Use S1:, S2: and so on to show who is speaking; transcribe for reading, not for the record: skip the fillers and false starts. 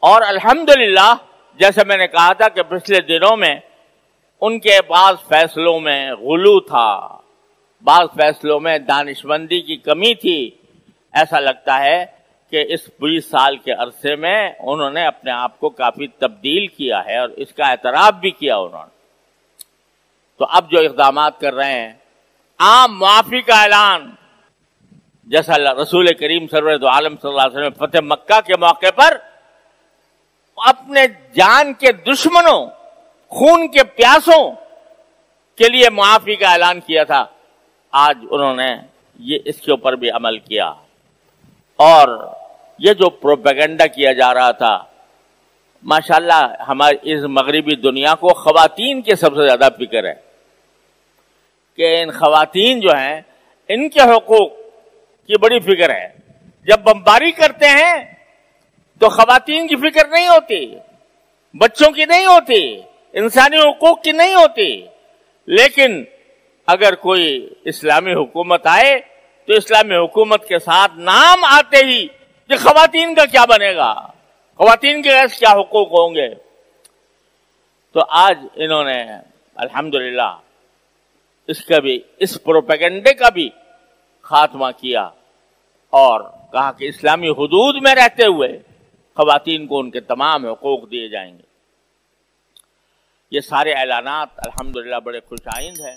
S1: اور الحمدللہ جیسے میں نے کہا تھا کہ پچھلے دنوں میں ان کے بعض فیصلوں میں غلو تھا، بعض فیصلوں میں دانشمندی کی کمی تھی. ایسا لگتا ہے کہ اس 20 سال کے عرصے میں انہوں نے اپنے آپ کو کافی تبدیل کیا ہے اور اس کا اعتراف بھی کیا انہوں نے. تو اب جو اقدامات کر رہے ہیں، عام معافی کا اعلان، جیسا رسول کریم سرور دو عالم صلی اللہ علیہ وسلم فتح مکہ کے موقع پر اپنے جان کے دشمنوں، خون کے پیاسوں کے لیے معافی کا اعلان کیا تھا، آج انہوں نے اس کے اوپر بھی عمل کیا. اور یہ جو پروپیگنڈا کیا جا رہا تھا، ماشاءاللہ ہماری اس مغربی دنیا کو خواتین کے سب سے زیادہ فکر ہے کہ ان خواتین جو ہیں ان کے حقوق کی بڑی فکر ہے. جب بمباری کرتے ہیں تو خواتین کی فکر نہیں ہوتی، بچوں کی نہیں ہوتی، انسانی حقوق کی نہیں ہوتی. لیکن اگر کوئی اسلامی حکومت آئے تو اسلامی حکومت کے ساتھ نام آتے ہی کہ خواتین کا کیا بنے گا، خواتین کے ایسے کیا حقوق ہوں گے. تو آج انہوں نے الحمدللہ اس پروپیگنڈے کا بھی خاتمہ کیا اور کہا کہ اسلامی حدود میں رہتے ہوئے خواتین کو ان کے تمام حقوق دیے جائیں گے. یہ سارے اعلانات الحمدللہ بڑے خوش آئند ہیں.